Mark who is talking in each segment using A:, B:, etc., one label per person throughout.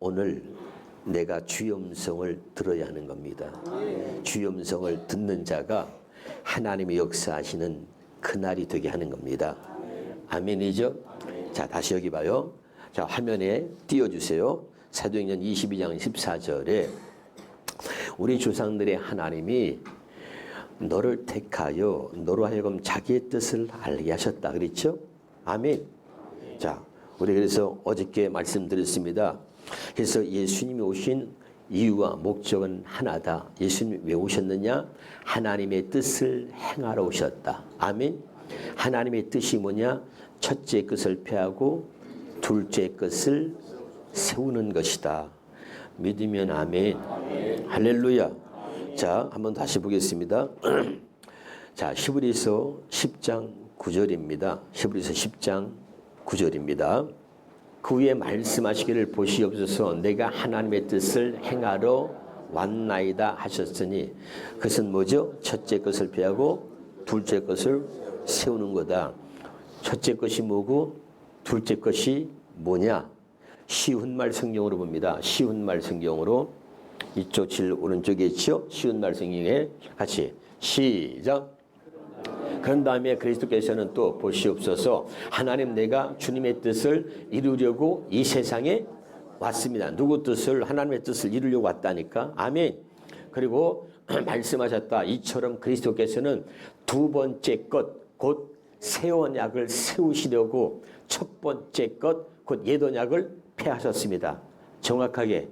A: 오늘 내가 주의 음성을 들어야 하는 겁니다. 주의 음성을 듣는 자가 하나님의 역사하시는 그날이 되게 하는 겁니다. 아멘이죠? 자, 다시 여기 봐요. 자, 화면에 띄워주세요. 사도행전 22장 14절에 우리 조상들의 하나님이 너를 택하여 너로 하여금 자기의 뜻을 알게 하셨다 그랬죠? 아멘. 자, 우리 그래서 어저께 말씀드렸습니다. 그래서 예수님이 오신 이유와 목적은 하나다. 예수님이 왜 오셨느냐? 하나님의 뜻을 행하러 오셨다. 아멘. 하나님의 뜻이 뭐냐? 첫째 것을 폐하고 둘째 것을 세우는 것이다. 믿으면 아멘. 할렐루야. 자, 한번 다시 보겠습니다. 자, 히브리서 10장 9절입니다. 히브리서 10장 9절입니다. 그 위에 말씀하시기를 보시옵소서 내가 하나님의 뜻을 행하러 왔나이다 하셨으니 그것은 뭐죠? 첫째 것을 폐하고 둘째 것을 세우는 거다. 첫째 것이 뭐고 둘째 것이 뭐냐? 쉬운 말 성경으로 봅니다. 쉬운 말 성경으로 이쪽 오른쪽에 있죠? 쉬운 말 성경에 같이 시작. 그런 다음에 그리스도께서는 또 보시옵소서 하나님 내가 주님의 뜻을 이루려고 이 세상에 왔습니다. 누구 뜻을? 하나님의 뜻을 이루려고 왔다니까. 아멘. 그리고 말씀하셨다. 이처럼 그리스도께서는 두 번째 것 곧 새 언약을 세우시려고 첫 번째 것 곧 옛 언약을 폐하셨습니다. 정확하게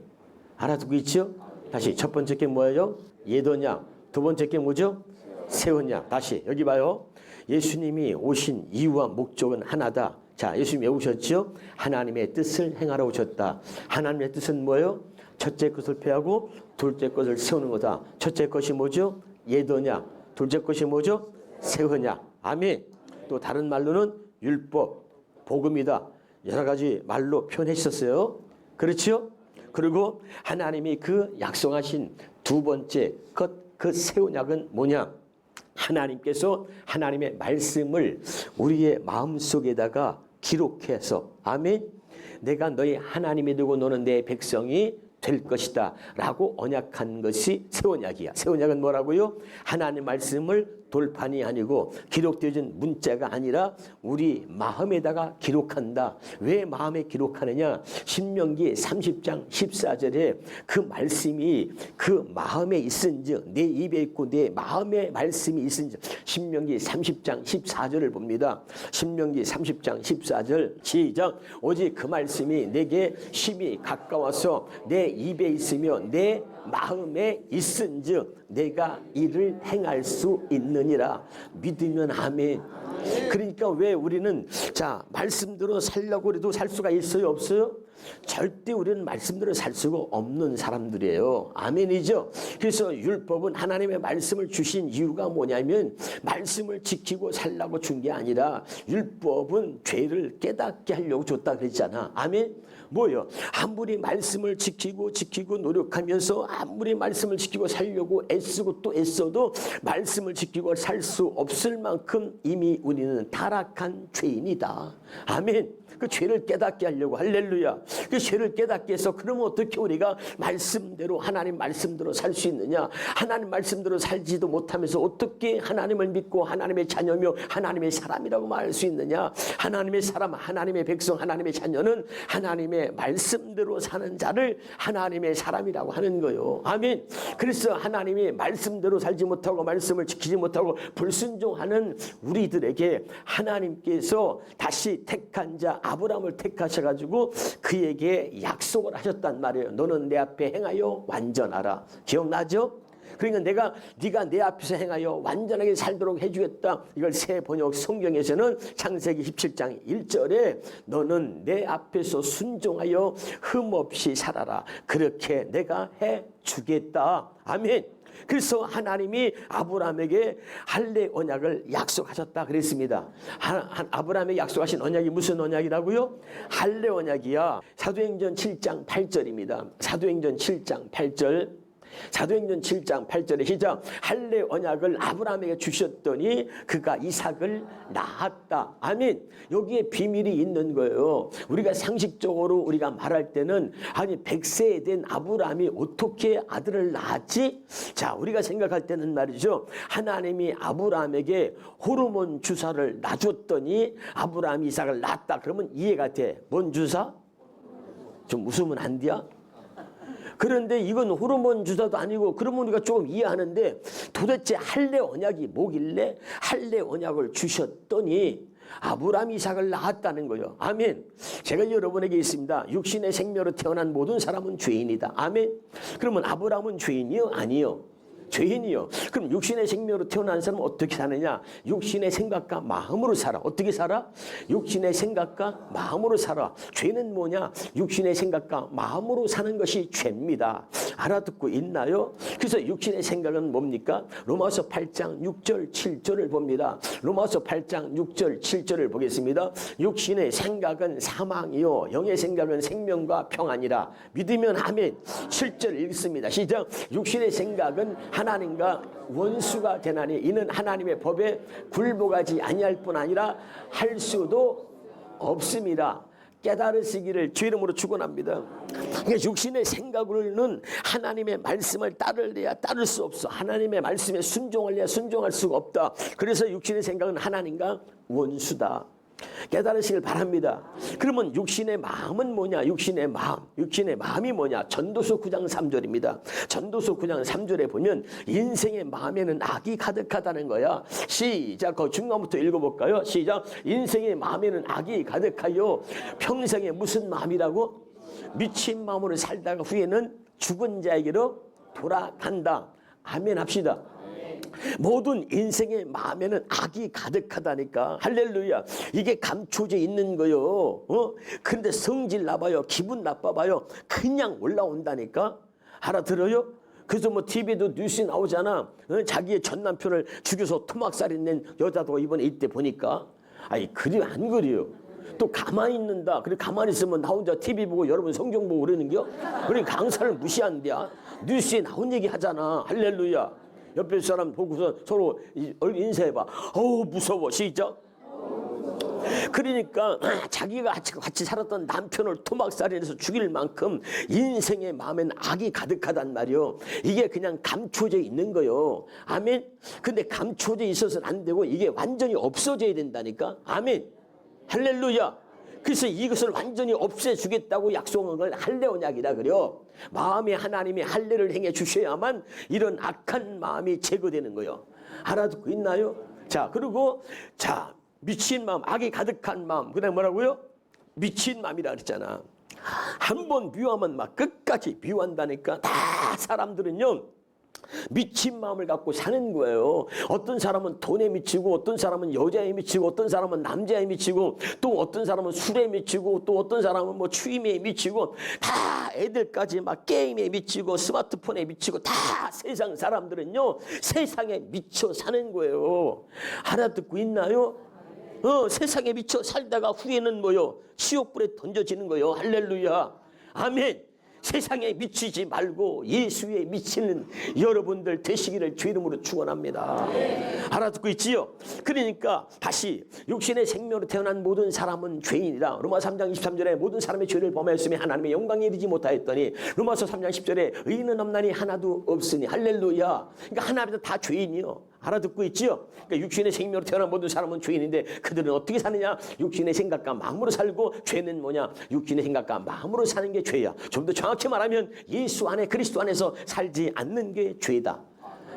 A: 알아듣고 있죠? 다시 첫 번째 게 뭐예요? 옛 언약. 두 번째 게 뭐죠? 새 언약. 다시 여기 봐요. 예수님이 오신 이유와 목적은 하나다. 자, 예수님이 왜 오셨죠? 하나님의 뜻을 행하러 오셨다. 하나님의 뜻은 뭐예요? 첫째 것을 폐하고 둘째 것을 세우는 거다. 첫째 것이 뭐죠? 옛 언약. 둘째 것이 뭐죠? 새 언약. 아멘. 또 다른 말로는 율법, 복음이다. 여러 가지 말로 표현했었어요. 그렇죠? 그리고 하나님이 그 약속하신 두 번째 것, 그 새 언약은 뭐냐? 하나님께서 하나님의 말씀을 우리의 마음속에다가 기록해서 아멘. 내가 너희 하나님이 되고 너는 내 백성이 될 것이다 라고 언약한 것이 새 언약이야. 새 언약은 뭐라고요? 하나님 말씀을 돌판이 아니고 기록되어진 문자가 아니라 우리 마음에다가 기록한다. 왜 마음에 기록하느냐? 신명기 30장 14절에 그 말씀이 그 마음에 있은즉 내 입에 있고 내 마음에 말씀이 있은즉 신명기 30장 14절을 봅니다. 신명기 30장 14절 시작. 오직 그 말씀이 내게 심히 가까워서 내 입에 있으며 내 마음에 있은즉 내가 이를 행할 수 있느니라. 믿으면 아멘. 그러니까 왜 우리는 자 말씀대로 살려고 해도 살 수가 있어요? 없어요? 절대 우리는 말씀대로 살 수가 없는 사람들이에요. 아멘이죠. 그래서 율법은 하나님의 말씀을 주신 이유가 뭐냐면 말씀을 지키고 살라고 준 게 아니라 율법은 죄를 깨닫게 하려고 줬다 그랬잖아. 아멘. 뭐요? 아무리 말씀을 지키고 노력하면서 아무리 말씀을 지키고 살려고 애쓰고 또 애써도 말씀을 지키고 살 수 없을 만큼 이미 우리는 타락한 죄인이다. 아멘. 그 죄를 깨닫게 하려고 할렐루야. 그 죄를 깨닫게 해서 그러면 어떻게 우리가 말씀대로 하나님 말씀대로 살 수 있느냐? 하나님 말씀대로 살지도 못하면서 어떻게 하나님을 믿고 하나님의 자녀며 하나님의 사람이라고 말할 수 있느냐? 하나님의 사람, 하나님의 백성, 하나님의 자녀는 하나님의 말씀대로 사는 자를 하나님의 사람이라고 하는 거예요. 아멘. 그래서 하나님이 말씀대로 살지 못하고 말씀을 지키지 못하고 불순종하는 우리들에게 하나님께서 다시 택한 자 아브라함을 택하셔가지고 그에게 약속을 하셨단 말이에요. 너는 내 앞에 행하여 완전하라. 기억나죠? 그러니까 네가 내 앞에서 행하여 완전하게 살도록 해주겠다. 이걸 새 번역 성경에서는 창세기 17장 1절에 너는 내 앞에서 순종하여 흠없이 살아라. 그렇게 내가 해주겠다. 아멘. 그래서 하나님이 아브라함에게 할례 언약을 약속하셨다 그랬습니다. 아브라함에게 약속하신 언약이 무슨 언약이라고요? 할례 언약이야. 사도행전 7장 8절입니다. 사도행전 7장 8절 사도행전 7장 8절에 시작. 할례 언약을 아브라함에게 주셨더니 그가 이삭을 낳았다. 아멘. 여기에 비밀이 있는 거예요. 우리가 상식적으로 우리가 말할 때는 아니 100세 된 아브라함이 어떻게 아들을 낳았지? 자, 우리가 생각할 때는 말이죠. 하나님이 아브라함에게 호르몬 주사를 놔줬더니 아브라함이 이삭을 낳았다. 그러면 이해가 돼. 뭔 주사? 좀 웃으면 안 돼요? 그런데 이건 호르몬 주사도 아니고 그러면 우리가 조금 이해하는데 도대체 할례 언약이 뭐길래 할례 언약을 주셨더니 아브라함 이삭을 낳았다는 거예요. 아멘. 제가 여러분에게 있습니다. 육신의 생명으로 태어난 모든 사람은 죄인이다. 아멘. 그러면 아브라함은 죄인이요? 아니요. 죄인이요. 그럼 육신의 생명으로 태어난 사람은 어떻게 사느냐? 육신의 생각과 마음으로 살아. 어떻게 살아? 육신의 생각과 마음으로 살아. 죄는 뭐냐? 육신의 생각과 마음으로 사는 것이 죄입니다. 알아듣고 있나요? 그래서 육신의 생각은 뭡니까? 로마서 8장 6절 7절을 봅니다. 로마서 8장 6절 7절을 보겠습니다. 육신의 생각은 사망이요 영의 생각은 생명과 평안이라. 믿으면 아멘. 7절 읽습니다. 시작. 육신의 생각은 하나님과 원수가 되나니 이는 하나님의 법에 굴복하지 아니할 뿐 아니라 할 수도 없습니다. 깨달으시기를 주 이름으로 축원합니다. 그러니까 육신의 생각으로는 하나님의 말씀을 따를래야 따를 수 없어. 하나님의 말씀에 순종할래야 순종할 수가 없다. 그래서 육신의 생각은 하나님과 원수다. 깨달으시길 바랍니다. 그러면 육신의 마음은 뭐냐? 육신의 마음. 육신의 마음이 뭐냐? 전도서 9장 3절입니다. 전도서 9장 3절에 보면 인생의 마음에는 악이 가득하다는 거야. 시작. 그 중간부터 읽어볼까요? 시작. 인생의 마음에는 악이 가득하여 평생에 무슨 마음이라고? 미친 마음으로 살다가 후에는 죽은 자에게로 돌아간다. 아멘 합시다. 모든 인생의 마음에는 악이 가득하다니까. 할렐루야. 이게 감춰져 있는 거요. 그런데 성질 나봐요. 기분 나빠봐요. 그냥 올라온다니까. 알아들어요? 그래서 뭐 TV에도 뉴스 나오잖아. 자기의 전 남편을 죽여서 토막살이 낸 여자도 이번에 이때 보니까. 아니 그리 안 그래요. 또 가만히 있는다. 그래 가만히 있으면 나 혼자 TV 보고 여러분 성경 보고 그러는겨? 그러니까 강사를 무시한대야. 뉴스에 나온 얘기 하잖아. 할렐루야. 옆에 사람 보고서 서로 인사해봐. 어우 무서워. 시작. 그러니까 자기가 같이 살았던 남편을 토막살인해서 죽일 만큼 인생의 마음에는 악이 가득하단 말이요. 이게 그냥 감춰져 있는 거요. 아멘. 근데 감춰져 있어서는 안 되고 이게 완전히 없어져야 된다니까. 아멘. 할렐루야. 그래서 이것을 완전히 없애주겠다고 약속한 걸 할례 언약이라 그래요. 마음에 하나님이 할례를 행해 주셔야만 이런 악한 마음이 제거되는 거예요. 알아듣고 있나요? 자, 그리고 자 미친 마음, 악이 가득한 마음. 그다음에 뭐라고요? 미친 마음이라 그랬잖아. 한 번 미워하면 막 끝까지 미워한다니까. 다 사람들은요. 미친 마음을 갖고 사는 거예요. 어떤 사람은 돈에 미치고 어떤 사람은 여자에 미치고 어떤 사람은 남자에 미치고 또 어떤 사람은 술에 미치고 또 어떤 사람은 뭐 취미에 미치고 다 애들까지 막 게임에 미치고 스마트폰에 미치고 다 세상 사람들은요 세상에 미쳐 사는 거예요. 알아듣고 있나요? 세상에 미쳐 살다가 후에는 뭐요? 지옥불에 던져지는 거예요. 할렐루야. 아멘. 세상에 미치지 말고 예수에 미치는 여러분들 되시기를 주 이름으로 축원합니다. 알아듣고 있지요? 그러니까 다시 육신의 생명으로 태어난 모든 사람은 죄인이다. 로마서 3장 23절에 모든 사람의 죄를 범하였으며 하나님의 영광에 이르지 못하였더니 로마서 3장 10절에 의인은 없나니 하나도 없으니. 할렐루야. 그러니까 하나님도 다 죄인이요. 알아듣고 있지요? 그러니까 육신의 생명으로 태어난 모든 사람은 죄인인데 그들은 어떻게 사느냐? 육신의 생각과 마음으로 살고 죄는 뭐냐? 육신의 생각과 마음으로 사는 게 죄야. 좀 더 정확히 말하면 예수 안에 그리스도 안에서 살지 않는 게 죄다.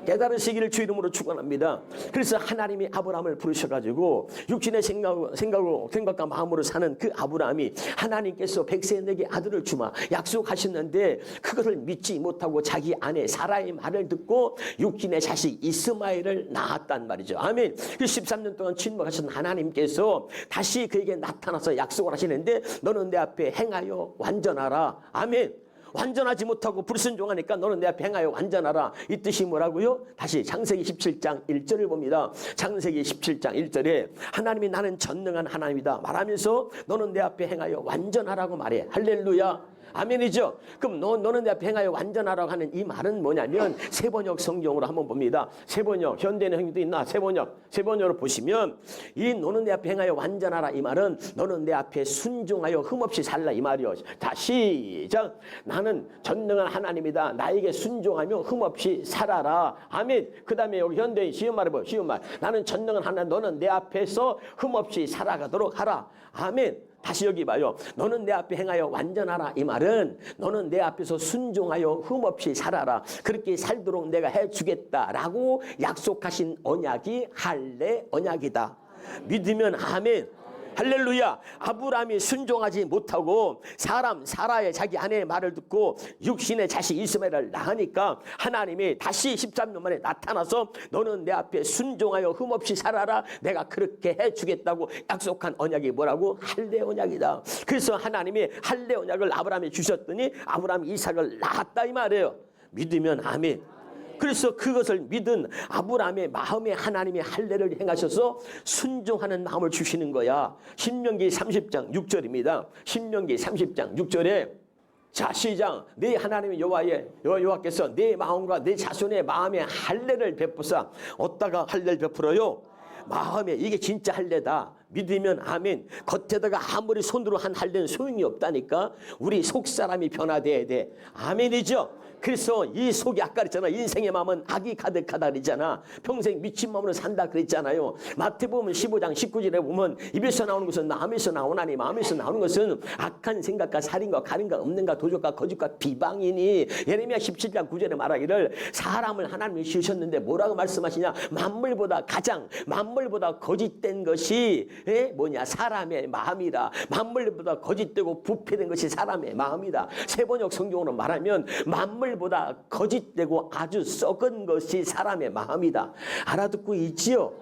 A: 깨달으시기를 주 이름으로 축원합니다. 그래서 하나님이 아브라함을 부르셔가지고 육신의 생각과 마음으로 사는 그 아브라함이 하나님께서 100세 내게 아들을 주마 약속하셨는데 그것을 믿지 못하고 자기 아내 사라의 말을 듣고 육신의 자식 이스마엘을 낳았단 말이죠. 아멘. 그 13년 동안 침묵하신 하나님께서 다시 그에게 나타나서 약속을 하시는데 너는 내 앞에 행하여 완전하라. 아멘. 완전하지 못하고 불순종하니까 너는 내 앞에 행하여 완전하라. 이 뜻이 뭐라고요? 다시 창세기 17장 1절을 봅니다. 창세기 17장 1절에 하나님이 나는 전능한 하나님이다 말하면서 너는 내 앞에 행하여 완전하라고 말해. 할렐루야. 아멘이죠? 그럼 너는 내 앞에 행하여 완전하라고 하는 이 말은 뭐냐면 세번역 성경으로 한번 봅니다. 세번역, 현대는 형님도 있나? 세번역으로 보시면 이 너는 내 앞에 행하여 완전하라 이 말은 너는 내 앞에 순종하여 흠없이 살라 이 말이요. 자, 시작. 나는 전능한 하나님이다. 나에게 순종하며 흠없이 살아라. 아멘. 그 다음에 여기 현대인 쉬운 말 해봐요. 쉬운 말. 나는 전능한 하나님, 너는 내 앞에서 흠없이 살아가도록 하라. 아멘. 다시 여기 봐요. 너는 내 앞에 행하여 완전하라. 이 말은 너는 내 앞에서 순종하여 흠없이 살아라. 그렇게 살도록 내가 해주겠다라고 약속하신 언약이 할례 언약이다. 믿으면 아멘. 할렐루야. 아브라함이 순종하지 못하고 사라의 자기 아내의 말을 듣고 육신의 자식 이스마엘을 낳으니까 하나님이 다시 13년 만에 나타나서 너는 내 앞에 순종하여 흠없이 살아라. 내가 그렇게 해주겠다고 약속한 언약이 뭐라고? 할례 언약이다. 그래서 하나님이 할례 언약을 아브라함에 주셨더니 아브라함이 이삭을 낳았다 이 말이에요. 믿으면 아멘. 그래서 그것을 믿은 아브라함의 마음에 하나님이 할례를 행하셔서 순종하는 마음을 주시는 거야. 신명기 30장 6절입니다. 신명기 30장 6절에 자 시작. 네 하나님의 여호와께서 네 마음과 네 자손의 마음에 할례를 베푸사. 어디다가 할례를 베풀어요? 마음에. 이게 진짜 할례다. 믿으면 아멘. 겉에다가 아무리 손으로 한 할례는 소용이 없다니까. 우리 속사람이 변화돼야 돼. 아멘이죠. 그래서 이 속이 아까 그랬잖아. 인생의 마음은 악이 가득하다 그랬잖아. 평생 미친 마음으로 산다 그랬잖아요. 마태복음 15장 19절에 보면 입에서 나오는 것은 마음에서 나오나니 마음에서 나오는 것은 악한 생각과 살인과 가림과 없는가 도적과 거짓과 비방이니. 예레미야 17장 9절에 말하기를 사람을 하나님이 지으셨는데 뭐라고 말씀하시냐. 만물보다 거짓된 것이 사람의 마음이라. 만물보다 거짓되고 부패된 것이 사람의 마음이다. 세번역 성경으로 말하면 만물보다 거짓되고 아주 썩은 것이 사람의 마음이다. 알아듣고 있지요?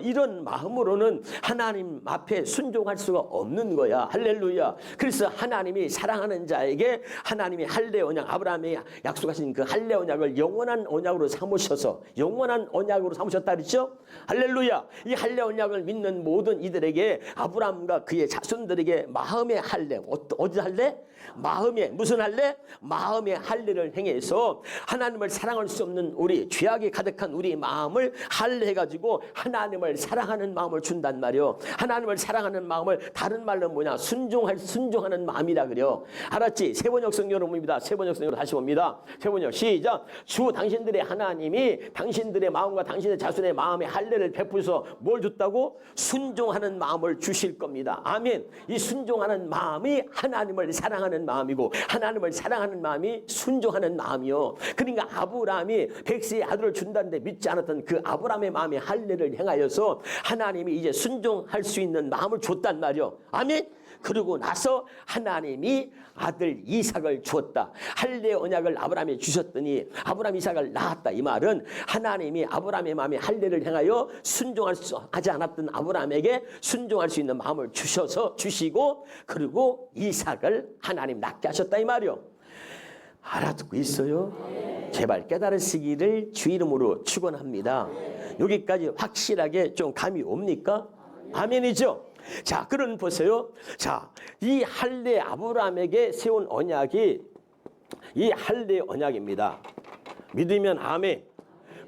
A: 이런 마음으로는 하나님 앞에 순종할 수가 없는 거야. 할렐루야. 그래서 하나님이 사랑하는 자에게 하나님이 할례 언약, 아브라함이 약속하신 그 할례 언약을 영원한 언약으로 삼으셔서 영원한 언약으로 삼으셨다 그랬죠? 할렐루야. 이 할례 언약을 믿는 모든 이들에게 아브라함과 그의 자손들에게 마음의 할례, 어디 할례? 마음의 무슨 할례? 마음의 할례를 행해서 하나님을 사랑할 수 없는 우리 죄악이 가득한 우리 마음을 할례해가지고 하나님을 사랑하는 마음을 준단 말이요. 하나님을 사랑하는 마음을 다른 말로 뭐냐? 순종하는 마음이라 그래요. 알았지? 세번역 성경으로 봅니다. 세번역 성경으로 다시 봅니다. 세번역 시작. 주 당신들의 하나님이 당신들의 마음과 당신의 자손의 마음에 할례를 베푸셔서 뭘 줬다고? 순종하는 마음을 주실 겁니다. 아멘. 이 순종하는 마음이 하나님을 사랑하는 마음이고 하나님을 사랑하는 마음이 순종하는 마음이요. 그러니까 아브라함이 백세의 아들을 준다는데 믿지 않았던 그 아브라함의 마음에 할례를 행하여서 하나님이 이제 순종할 수 있는 마음을 줬단 말이요. 아멘. 그러고 나서 하나님이 아들 이삭을 주었다. 할례 언약을 아브라함에 주셨더니 아브라함 이삭을 낳았다. 이 말은 하나님이 아브라함의 마음에 할례를 행하여 순종하지 않았던 아브라함에게 순종할 수 있는 마음을 주시고 그리고 이삭을 하나님 낳게 하셨다 이 말이요. 알아듣고 있어요? 제발 깨달으시기를 주 이름으로 축원합니다. 여기까지 확실하게 좀 감이 옵니까? 아멘이죠? 자, 그럼 보세요. 자, 이 할례 아브라함에게 세운 언약이 이 할례 언약입니다. 믿으면 아멘.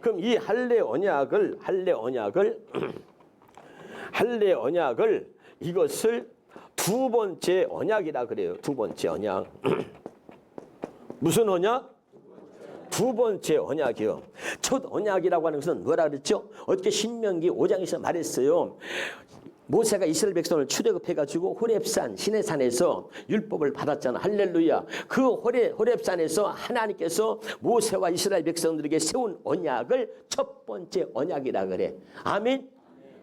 A: 그럼 이 할례 언약을 이것을 두 번째 언약이라 그래요. 두 번째 언약. 무슨 언약? 두 번째 언약이요. 첫 언약이라고 하는 것은 뭐라 그랬죠? 어떻게 신명기 5장에서 말했어요. 모세가 이스라엘 백성을 출애굽해가지고 호렙산 시내산에서 율법을 받았잖아. 할렐루야. 그 호렙산에서 하나님께서 모세와 이스라엘 백성들에게 세운 언약을 첫 번째 언약이라 그래. 아멘.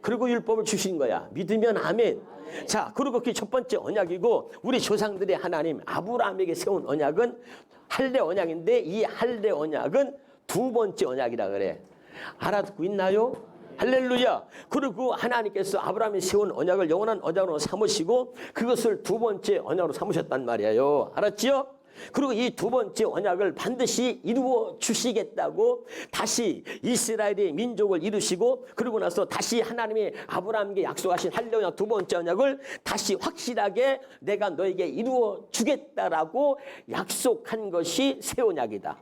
A: 그리고 율법을 주신 거야. 믿으면 아멘. 자, 그리고 그게 첫 번째 언약이고 우리 조상들의 하나님 아브라함에게 세운 언약은 할례 언약인데 이 할례 언약은 두 번째 언약이라 그래. 알아듣고 있나요? 할렐루야. 그리고 하나님께서 아브라함이 세운 언약을 영원한 언약으로 삼으시고 그것을 두 번째 언약으로 삼으셨단 말이에요. 알았지요? 그리고 이 두 번째 언약을 반드시 이루어 주시겠다고 다시 이스라엘의 민족을 이루시고 그러고 나서 다시 하나님이 아브라함에게 약속하신 할례언약 두 번째 언약을 다시 확실하게 내가 너에게 이루어 주겠다라고 약속한 것이 새 언약이다.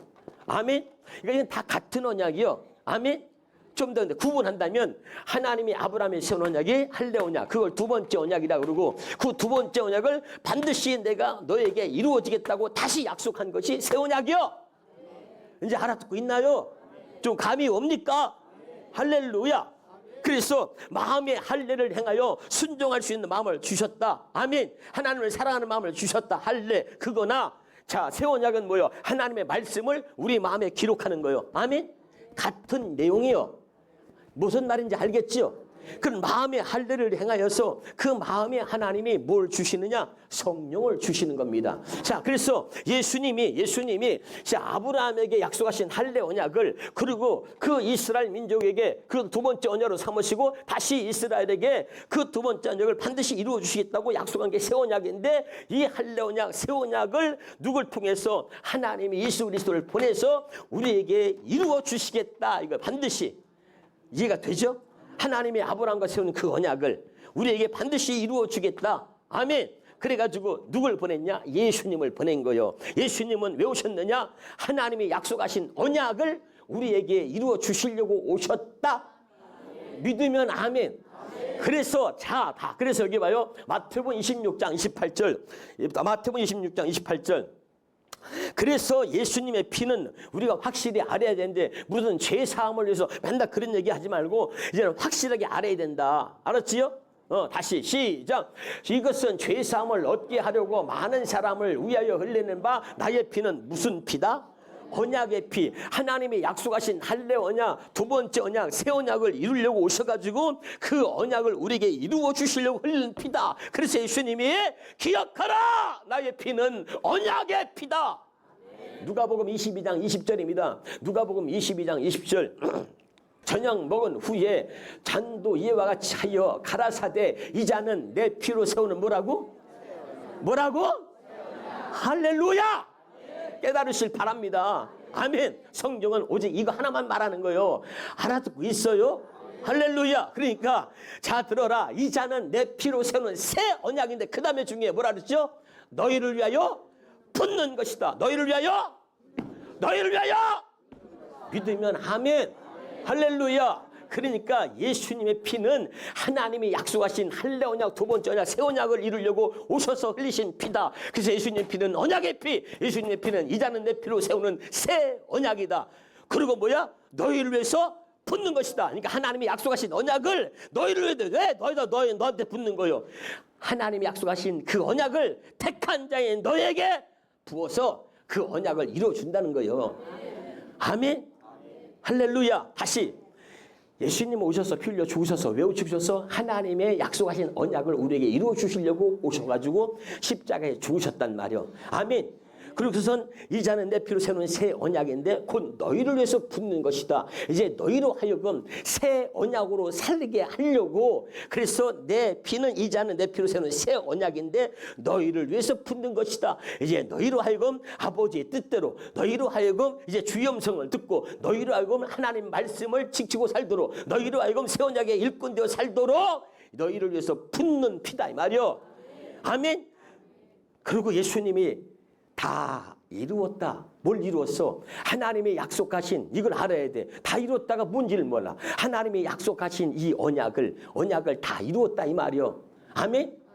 A: 아멘. 이건 다 같은 언약이요. 아멘. 좀 더 구분한다면 하나님이 아브라함의 세운 언약이 할례 언약, 그걸 두 번째 언약이라 그러고 그 두 번째 언약을 반드시 내가 너에게 이루어지겠다고 다시 약속한 것이 새 언약이요. 이제 알아듣고 있나요? 좀 감이 옵니까? 할렐루야. 그래서 마음의 할례를 행하여 순종할 수 있는 마음을 주셨다. 아멘. 하나님을 사랑하는 마음을 주셨다. 할례 그거나 자, 새 언약은 뭐요? 하나님의 말씀을 우리 마음에 기록하는 거요. 아멘. 같은 내용이요. 무슨 말인지 알겠지요? 그런 마음의 할례를 행하여서 그 마음에 하나님이 뭘 주시느냐? 성령을 주시는 겁니다. 자, 그래서 예수님이 자, 아브라함에게 약속하신 할례 언약을 그리고 그 이스라엘 민족에게 그 두 번째 언약으로 삼으시고 다시 이스라엘에게 그 두 번째 언약을 반드시 이루어 주시겠다고 약속한 게 새 언약인데 이 할례 언약, 새 언약을 누굴 통해서 하나님이 예수 그리스도를 보내서 우리에게 이루어 주시겠다. 이거 반드시 이해가 되죠? 하나님이 아브라함과 세운 그 언약을 우리에게 반드시 이루어 주겠다. 아멘. 그래가지고 누굴 보냈냐? 예수님을 보낸 거요. 예수님은 왜 오셨느냐? 하나님이 약속하신 언약을 우리에게 이루어 주시려고 오셨다. 믿으면 아멘. 그래서 그래서 여기 봐요. 마태복음 26장 28절. 마태복음 26장 28절. 그래서 예수님의 피는 우리가 확실히 알아야 되는데 무슨 죄 사함을 위해서 맨날 그런 얘기 하지 말고 이제는 확실하게 알아야 된다. 알았지요? 다시 시작. 이것은 죄 사함을 얻게 하려고 많은 사람을 위하여 흘리는 바 나의 피는 무슨 피다? 언약의 피. 하나님이 약속하신 할례 언약, 두 번째 언약, 새 언약을 이루려고 오셔가지고 그 언약을 우리에게 이루어 주시려고 흘리는 피다. 그래서 예수님이 기억하라! 나의 피는 언약의 피다. 누가복음 22장 20절입니다. 누가복음 22장 20절. 저녁 먹은 후에 잔도 이와 같이 하여 가라사대 이자는 내 피로 세우는 뭐라고? 할렐루야! 깨달으실 바랍니다. 아멘. 성경은 오직 이거 하나만 말하는 거예요. 알아듣고 있어요? 할렐루야. 그러니까 자 들어라. 이 자는 내 피로 세우는 새 언약인데 그 다음에 중에 뭐라 그랬죠? 너희를 위하여 붙는 것이다. 너희를 위하여 믿으면 아멘. 할렐루야. 그러니까 예수님의 피는 하나님이 약속하신 할례 언약, 두 번째 언약, 새 언약을 이루려고 오셔서 흘리신 피다. 그래서 예수님의 피는 언약의 피, 예수님의 피는 이자는 내 피로 세우는 새 언약이다. 그리고 뭐야? 너희를 위해서 붙는 것이다. 그러니까 하나님이 약속하신 언약을 너희를 위해 왜 너한테 붙는 거요? 하나님이 약속하신 그 언약을 택한 자인 너에게 부어서 그 언약을 이루어준다는 거예요. 아멘. 할렐루야. 다시 예수님 오셔서 피 흘려 죽으셔서 왜 죽으셔서 하나님의 약속하신 언약을 우리에게 이루어 주시려고 오셔가지고 십자가에 죽으셨단 말이요. 아멘. 그리고선 이자는 내 피로 세우는 새 언약인데 곧 너희를 위해서 붙는 것이다. 이제 너희로 하여금 새 언약으로 살게 하려고 그래서 내 피는 이자는 내 피로 세우는 새 언약인데 너희를 위해서 붙는 것이다. 이제 너희로 하여금 아버지의 뜻대로 너희로 하여금 이제 주의 음성을 듣고 너희로 하여금 하나님 말씀을 지키고 살도록 너희로 하여금 새 언약의 일꾼 되어 살도록 너희를 위해서 붙는 피다 이 말이요. 아멘. 그리고 예수님이 다 이루었다. 뭘 이루었어? 하나님이 약속하신 이걸 알아야 돼. 다 이루었다가 뭔지를 몰라. 하나님이 약속하신 이 언약을 다 이루었다 이 말이요. 아멘.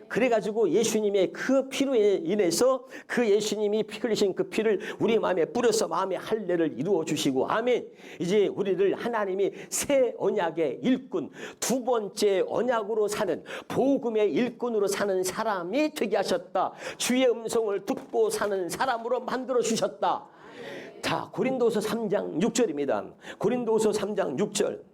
A: 그래가지고 예수님의 그 피로 인해서 그 예수님이 피 흘리신 그 피를 우리 마음에 뿌려서 마음의 할례를 이루어 주시고 아멘. 이제 우리를 하나님이 새 언약의 일꾼, 두 번째 언약으로 사는 복음의 일꾼으로 사는 사람이 되게 하셨다. 주의 음성을 듣고 사는 사람으로 만들어 주셨다. 자, 고린도서 3장 6절입니다. 고린도서 3장 6절.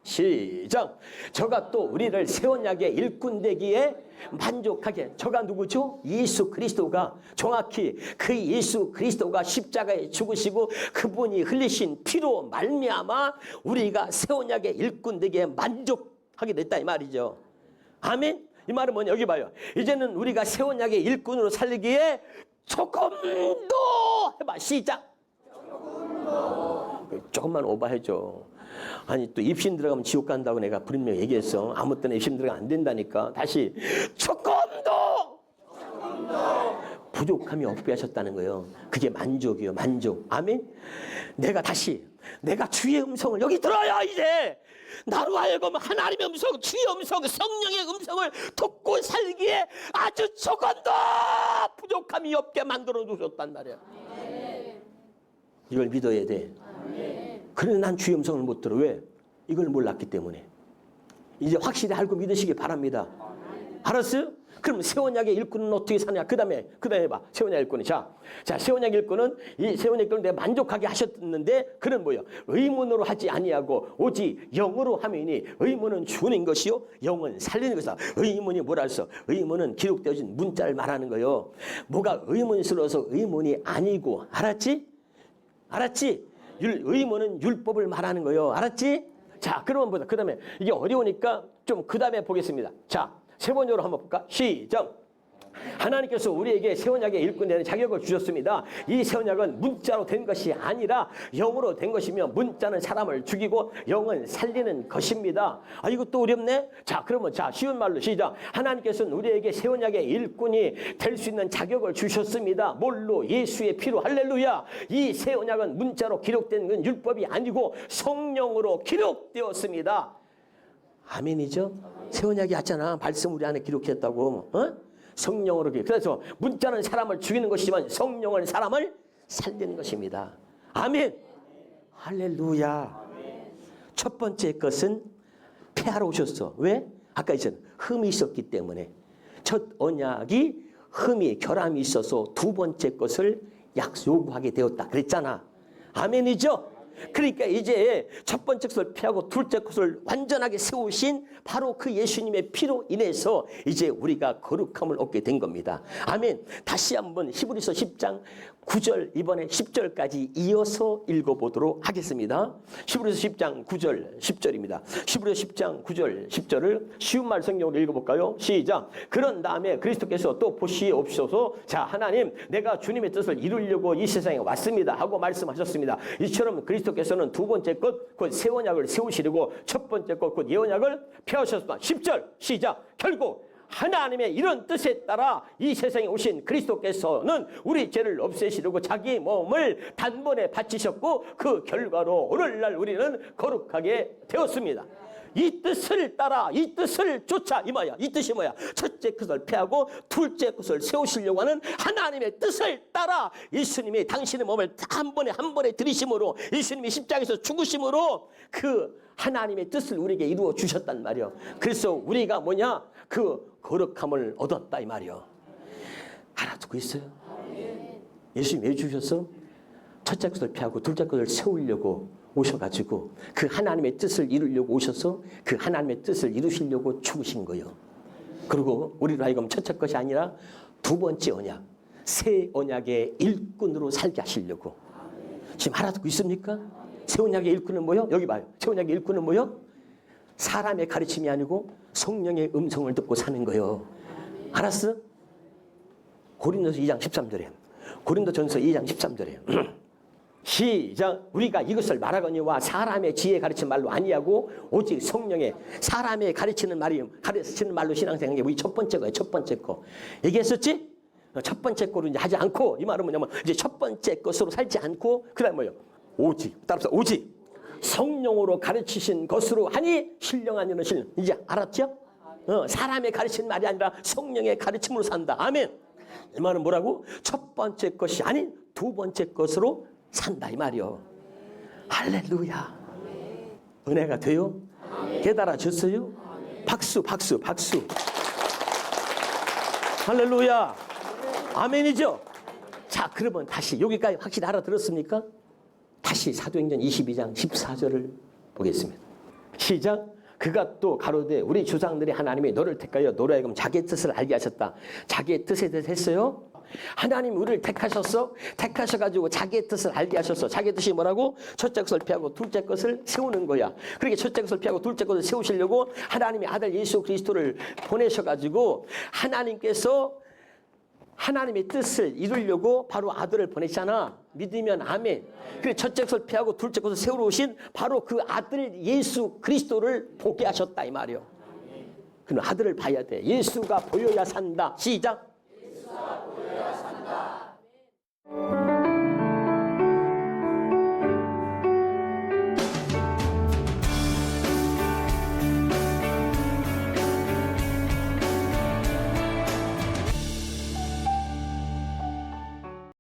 A: 시작. 저가 또 우리를 새 언약의 일꾼 되기에 만족하게. 저가 누구죠? 예수 그리스도가 정확히 그 예수 그리스도가 십자가에 죽으시고 그분이 흘리신 피로 말미암아 우리가 새 언약의 일꾼 되기에 만족하게 됐다 이 말이죠. 아멘. 이 말은 뭐냐? 여기 봐요. 이제는 우리가 새 언약의 일꾼으로 살기에 조금 더 해봐. 시작. 조금만 오버해줘. 아니 또 입심 들어가면 지옥 간다고 내가 분명히 얘기했어. 아무 때나 입심 들어가면 안 된다니까. 다시 조금 더 부족함이 없게 하셨다는 거예요. 그게 만족이요. 만족. 아멘. 내가 주의 음성을 여기 들어야 이제 나로 하여금 하나님의 음성, 주의 음성, 성령의 음성을 듣고 살기에 아주 조금 더 부족함이 없게 만들어 주셨단 말이야. 이걸 믿어야 돼. 그런데 난 주의 음성을 못 들어. 왜? 이걸 몰랐기 때문에. 이제 확실히 알고 믿으시기 바랍니다. 알았어요? 그럼 새 언약의 일꾼은 어떻게 사냐? 그 다음에 봐. 새 언약 일꾼이. 자, 새 언약 일꾼은 이 새 언약 일꾼을 내가 만족하게 하셨는데 그는 뭐요? 의문으로 하지 아니하고 오직 영으로 하매니 의문은 주는 것이요 영은 살리는 것이다. 의문이 뭐라 했어? 의문은 기록되어진 문자를 말하는 거요. 뭐가 의문스러워서 의문이 아니고 알았지? 알았지? 의문은 율법을 말하는 거요. 알았지? 자, 그러면 보자. 그 다음에 이게 어려우니까 좀 그 다음에 보겠습니다. 자, 세 번째로 한번 볼까? 시작. 하나님께서 우리에게 새 언약의 일꾼 되는 자격을 주셨습니다. 이 새 언약은 문자로 된 것이 아니라 영으로 된 것이며 문자는 사람을 죽이고 영은 살리는 것입니다. 아, 이것도 어렵네? 자, 그러면 쉬운 말로 시작. 하나님께서는 우리에게 새 언약의 일꾼이 될 수 있는 자격을 주셨습니다. 뭘로? 예수의 피로. 할렐루야. 이 새 언약은 문자로 기록된 건 율법이 아니고 성령으로 기록되었습니다. 아멘이죠? 새 언약이 왔잖아. 말씀 우리 안에 기록했다고. 성령으로. 그래서 문자는 사람을 죽이는 것이지만 성령은 사람을 살리는 것입니다. 아멘. 할렐루야. 첫 번째 것은 폐하러 오셨어. 왜? 아까 있잖아. 흠이 있었기 때문에. 첫 언약이 흠이 결함이 있어서 두 번째 것을 요구하게 되었다. 그랬잖아. 아멘이죠? 그러니까 이제 첫 번째 것을 피하고 둘째 것을 완전하게 세우신 바로 그 예수님의 피로 인해서 이제 우리가 거룩함을 얻게 된 겁니다. 아멘. 다시 한번 히브리서 10장 9절 이번에 10절까지 이어서 읽어보도록 하겠습니다. 히브리서 10장 9절 10절입니다. 히브리서 10장 9절 10절을 쉬운 말 성경으로 읽어볼까요? 시작. 그런 다음에 그리스도께서 또 보시옵소서. 자, 하나님 내가 주님의 뜻을 이루려고 이 세상에 왔습니다 하고 말씀하셨습니다. 이처럼 그리스도께서는 두 번째 것 곧 새 언약을 세우시려고 첫 번째 것 곧 예언약을 펴셨습니다. 10절 시작. 결국 하나님의 이런 뜻에 따라 이 세상에 오신 그리스도께서는 우리 죄를 없애시려고 자기 몸을 단번에 바치셨고 그 결과로 오늘날 우리는 거룩하게 되었습니다. 이 뜻을 따라 이 뜻을 쫓아 이 뜻이 뭐야? 첫째 것을 폐하고 둘째 것을 세우시려고 하는 하나님의 뜻을 따라 예수님이 당신의 몸을 한 번에 들이심으로 예수님이 십자가에서 죽으심으로 그 하나님의 뜻을 우리에게 이루어 주셨단 말이요. 그래서 우리가 뭐냐? 그 거룩함을 얻었다 이 말이요. 알아듣고 있어요? 예수님 왜 주셨어? 첫째 것을 폐하고 둘째 것을 세우려고 오셔가지고 그 하나님의 뜻을 이루려고 오셔서 그 하나님의 뜻을 이루시려고 죽으신 거예요. 그리고 우리로 하여금 첫째 것이 아니라 두 번째 언약, 새 언약의 일꾼으로 살게 하시려고. 지금 알아듣고 있습니까? 새 언약의 일꾼은 뭐요? 여기 봐요. 새 언약의 일꾼은 뭐요? 사람의 가르침이 아니고 성령의 음성을 듣고 사는 거예요. 알았어? 고린도서 2장 13절에 고린도전서 2장 13절에 시작. 우리가 이것을 말하거니와 사람의 지혜 가르치는 말로 아니하고 오직 성령의 사람의 가르치는 말로 신앙생활한 게 우리 첫 번째 거예요. 첫 번째 거 얘기했었지? 첫 번째 거로 이제 하지 않고 이 말은 뭐냐면 이제 첫 번째 것으로 살지 않고 그다음 뭐예요? 오직 따라서 오직 성령으로 가르치신 것으로 하니 신령한 이는 신령. 이제 알았죠? 사람의 가르치는 말이 아니라 성령의 가르침으로 산다. 아멘. 이 말은 뭐라고? 첫 번째 것이 아닌 두 번째 것으로 산다 이 말이요. 할렐루야. 은혜가 돼요? 깨달아졌어요? 박수. 할렐루야. 아멘이죠? 자, 그러면 다시 여기까지 확실히 알아들었습니까? 다시 사도행전 22장 14절을 보겠습니다. 시작. 그가 또 가로되 우리 조상들이 하나님이 너를 택하여 너로 하여금 자기의 뜻을 알게 하셨다. 자기의 뜻에 대해서 했어요? 하나님이 우리를 택하셨어? 택하셔가지고 자기의 뜻을 알게 하셨어. 자기의 뜻이 뭐라고? 첫째 것을 피하고 둘째 것을 세우는 거야. 그렇게 첫째 것을 피하고 둘째 것을 세우시려고 하나님의 아들 예수 그리스도를 보내셔가지고 하나님께서 하나님의 뜻을 이루려고 바로 아들을 보내잖아. 믿으면 아멘. 그 첫째 것을 피하고 둘째 것을 세우러 오신 바로 그 아들 예수 그리스도를 보게 하셨다 이 말이요. 그럼 아들을 봐야 돼. 예수가 보여야 산다. 시작. 예수가 보여야 산다.